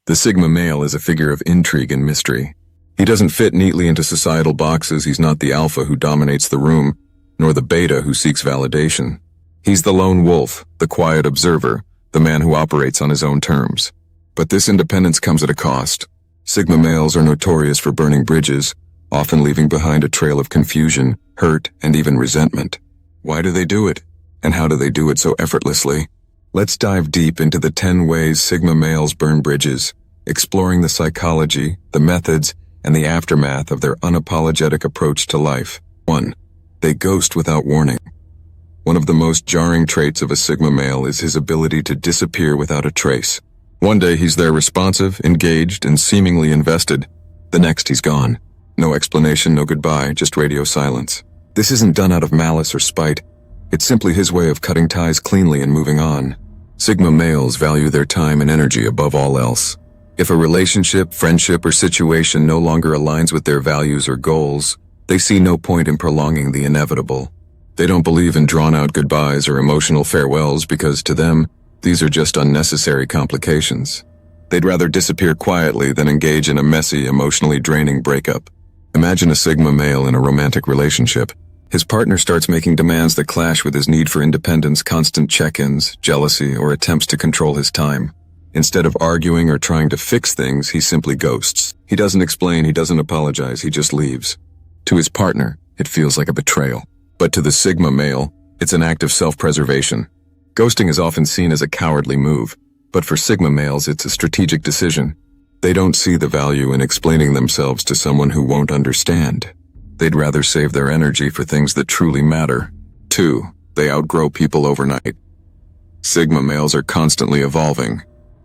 The Sigma male is a figure of intrigue and mystery. He doesn't fit neatly into societal boxes. He's not the alpha who dominates the room, nor the beta who seeks validation. He's the lone wolf, the quiet observer, the man who operates on his own terms. But this independence comes at a cost. Sigma males are notorious for burning bridges, often leaving behind a trail of confusion, hurt, and even resentment. Why do they do it? And how do they do it so effortlessly? Let's dive deep into the 10 ways Sigma males burn bridges, exploring the psychology, the methods, and the aftermath of their unapologetic approach to life. 1. They ghost without warning. One of the most jarring traits of a Sigma male is his ability to disappear without a trace. One day he's there responsive, engaged, and seemingly invested. The next he's gone. No explanation, no goodbye, just radio silence. This isn't done out of malice or spite. It's simply his way of cutting ties cleanly and moving on. Sigma males value their time and energy above all else. If a relationship, friendship, or situation no longer aligns with their values or goals, they see no point in prolonging the inevitable. They don't believe in drawn-out goodbyes or emotional farewells because, to them, these are just unnecessary complications. They'd rather disappear quietly than engage in a messy, emotionally draining breakup. Imagine a Sigma male in a romantic relationship. His partner starts making demands that clash with his need for independence, constant check-ins, jealousy, or attempts to control his time. Instead of arguing or trying to fix things, he simply ghosts. He doesn't explain, he doesn't apologize, he just leaves. To his partner, it feels like a betrayal. But to the Sigma male, it's an act of self-preservation. Ghosting is often seen as a cowardly move, but for Sigma males, it's a strategic decision. They don't see the value in explaining themselves to someone who won't understand. They'd rather save their energy for things that truly matter. 2. They outgrow people overnight. Sigma males are constantly evolving.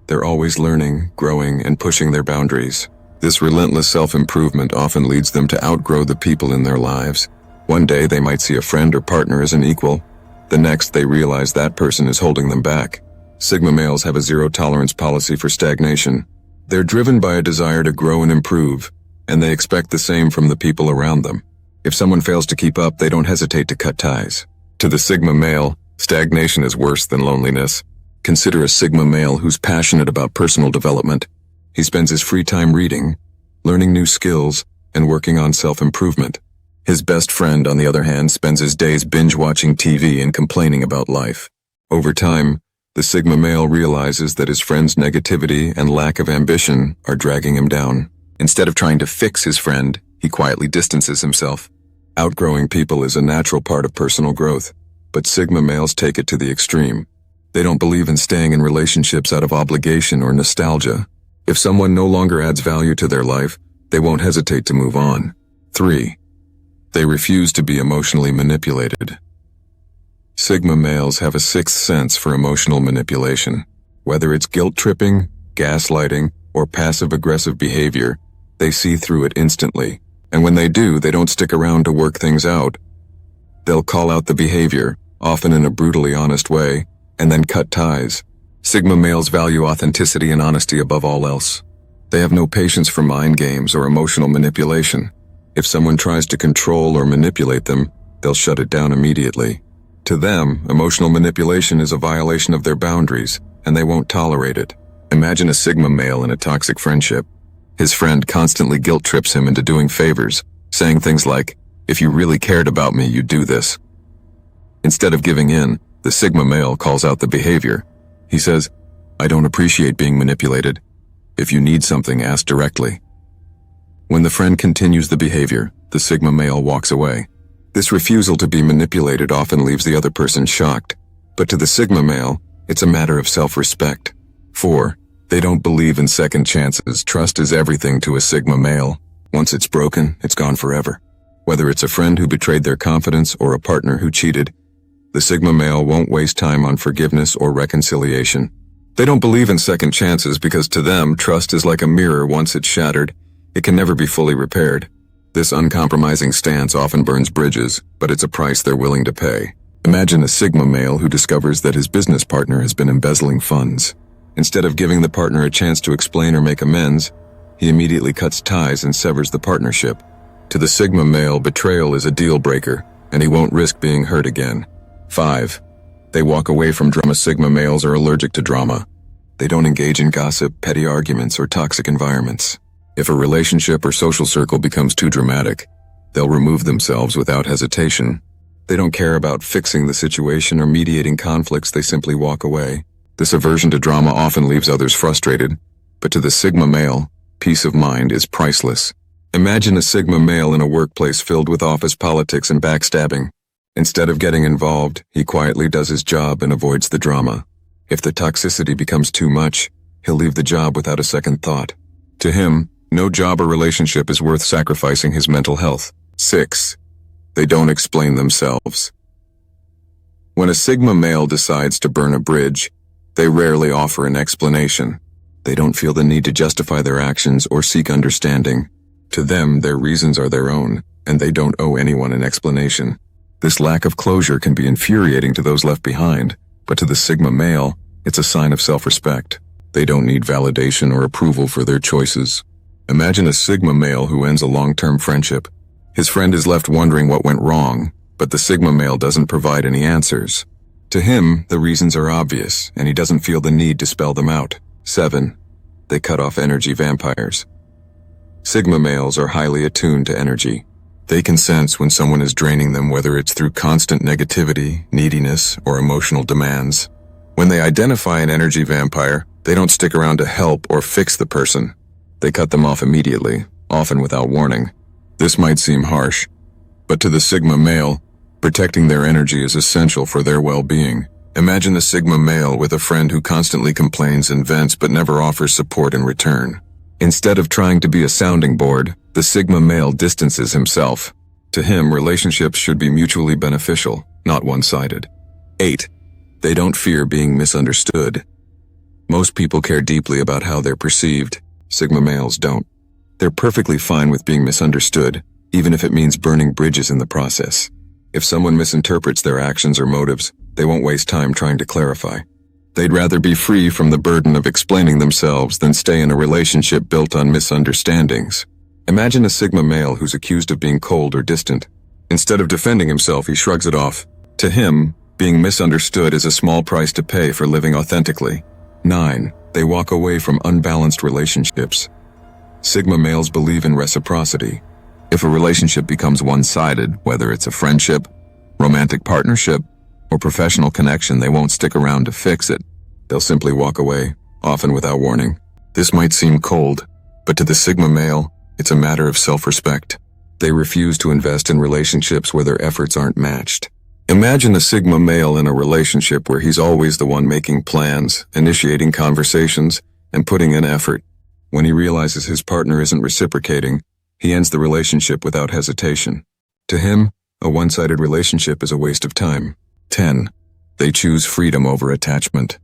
They're always learning, growing, and pushing their boundaries. This relentless self-improvement often leads them to outgrow the people in their lives. One day they might see a friend or partner as an equal. The next they realize that person is holding them back. Sigma males have a zero-tolerance policy for stagnation. They're driven by a desire to grow and improve, and they expect the same from the people around them. If someone fails to keep up, they don't hesitate to cut ties. To the Sigma male, stagnation is worse than loneliness. Consider a Sigma male who's passionate about personal development. He spends his free time reading, learning new skills, and working on self-improvement. His best friend, on the other hand, spends his days binge-watching TV and complaining about life. Over time, the Sigma male realizes that his friend's negativity and lack of ambition are dragging him down. Instead of trying to fix his friend, he quietly distances himself. Outgrowing people is a natural part of personal growth, but Sigma males take it to the extreme. They don't believe in staying in relationships out of obligation or nostalgia. If someone no longer adds value to their life, they won't hesitate to move on. 3. They refuse to be emotionally manipulated. Sigma males have a sixth sense for emotional manipulation. Whether it's guilt-tripping, gaslighting, or passive-aggressive behavior, they see through it instantly. And when they do, they don't stick around to work things out. They'll call out the behavior, often in a brutally honest way, and then cut ties. Sigma males value authenticity and honesty above all else. They have no patience for mind games or emotional manipulation. If someone tries to control or manipulate them, they'll shut it down immediately. To them, emotional manipulation is a violation of their boundaries, and they won't tolerate it. Imagine a Sigma male in a toxic friendship. His friend constantly guilt-trips him into doing favors, saying things like, "If you really cared about me, you'd do this." Instead of giving in, the Sigma male calls out the behavior. He says, "I don't appreciate being manipulated. If you need something, ask directly." When the friend continues the behavior, the Sigma male walks away. This refusal to be manipulated often leaves the other person shocked, but to the Sigma male, it's a matter of self-respect. 4. They don't believe in second chances. Trust is everything to a Sigma male. Once it's broken, it's gone forever. Whether it's a friend who betrayed their confidence or a partner who cheated, the Sigma male won't waste time on forgiveness or reconciliation. They don't believe in second chances because to them, trust is like a mirror. Once it's shattered, it can never be fully repaired. This uncompromising stance often burns bridges, but it's a price they're willing to pay. Imagine a Sigma male who discovers that his business partner has been embezzling funds. Instead of giving the partner a chance to explain or make amends, he immediately cuts ties and severs the partnership. To the Sigma male, betrayal is a deal breaker, and he won't risk being hurt again. 5. They walk away from drama. Sigma males are allergic to drama. They don't engage in gossip, petty arguments, or toxic environments. If a relationship or social circle becomes too dramatic, they'll remove themselves without hesitation. They don't care about fixing the situation or mediating conflicts, they simply walk away. This aversion to drama often leaves others frustrated, but to the Sigma male, peace of mind is priceless. Imagine a Sigma male in a workplace filled with office politics and backstabbing. Instead of getting involved, he quietly does his job and avoids the drama. If the toxicity becomes too much, he'll leave the job without a second thought. To him, no job or relationship is worth sacrificing his mental health. 6. They don't explain themselves. When a Sigma male decides to burn a bridge, they rarely offer an explanation. They don't feel the need to justify their actions or seek understanding. To them, their reasons are their own, and they don't owe anyone an explanation. This lack of closure can be infuriating to those left behind, but to the Sigma male, it's a sign of self-respect. They don't need validation or approval for their choices. Imagine a Sigma male who ends a long-term friendship. His friend is left wondering what went wrong, but the Sigma male doesn't provide any answers. To him, the reasons are obvious, and he doesn't feel the need to spell them out. 7. They cut off energy vampires. Sigma males are highly attuned to energy. They can sense when someone is draining them, whether it's through constant negativity, neediness, or emotional demands. When they identify an energy vampire, they don't stick around to help or fix the person. They cut them off immediately, often without warning. This might seem harsh, but to the Sigma male, protecting their energy is essential for their well-being. Imagine a Sigma male with a friend who constantly complains and vents but never offers support in return. Instead of trying to be a sounding board, the Sigma male distances himself. To him, relationships should be mutually beneficial, not one-sided. 8. They don't fear being misunderstood. Most people care deeply about how they're perceived. Sigma males don't. They're perfectly fine with being misunderstood, even if it means burning bridges in the process. If someone misinterprets their actions or motives, they won't waste time trying to clarify. They'd rather be free from the burden of explaining themselves than stay in a relationship built on misunderstandings. Imagine a Sigma male who's accused of being cold or distant. Instead of defending himself, he shrugs it off. To him, being misunderstood is a small price to pay for living authentically. 9. They walk away from unbalanced relationships. Sigma males believe in reciprocity. If a relationship becomes one-sided, whether it's a friendship, romantic partnership, or professional connection, they won't stick around to fix it. They'll simply walk away, often without warning. This might seem cold, but to the Sigma male, it's a matter of self-respect. They refuse to invest in relationships where their efforts aren't matched. Imagine a Sigma male in a relationship where he's always the one making plans, initiating conversations, and putting in effort. When he realizes his partner isn't reciprocating, he ends the relationship without hesitation. To him, a one-sided relationship is a waste of time. 10. They choose freedom over attachment.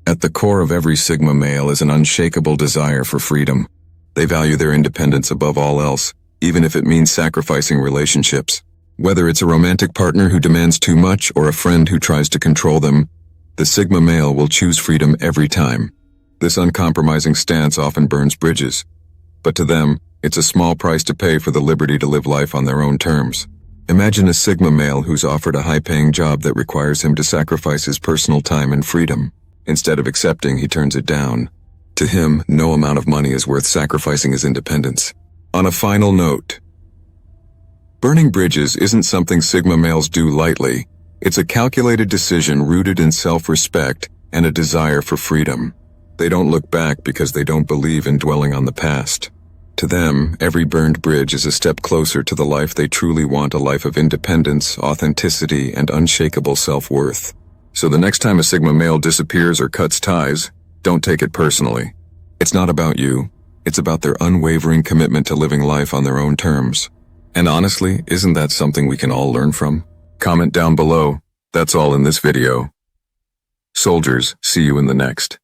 At the core of every Sigma male is an unshakable desire for freedom. They value their independence above all else, even if it means sacrificing relationships. Whether it's a romantic partner who demands too much or a friend who tries to control them, the Sigma male will choose freedom every time. This uncompromising stance often burns bridges, but to them, it's a small price to pay for the liberty to live life on their own terms. Imagine a Sigma male who's offered a high-paying job that requires him to sacrifice his personal time and freedom. Instead of accepting, he turns it down. To him, no amount of money is worth sacrificing his independence. On a final note, burning bridges isn't something Sigma males do lightly. It's a calculated decision rooted in self-respect and a desire for freedom. They don't look back because they don't believe in dwelling on the past. To them, every burned bridge is a step closer to the life they truly want, a life of independence, authenticity, and unshakable self-worth. So the next time a Sigma male disappears or cuts ties, don't take it personally. It's not about you. It's about their unwavering commitment to living life on their own terms. And honestly, isn't that something we can all learn from? Comment down below. That's all in this video. Soldiers, see you in the next.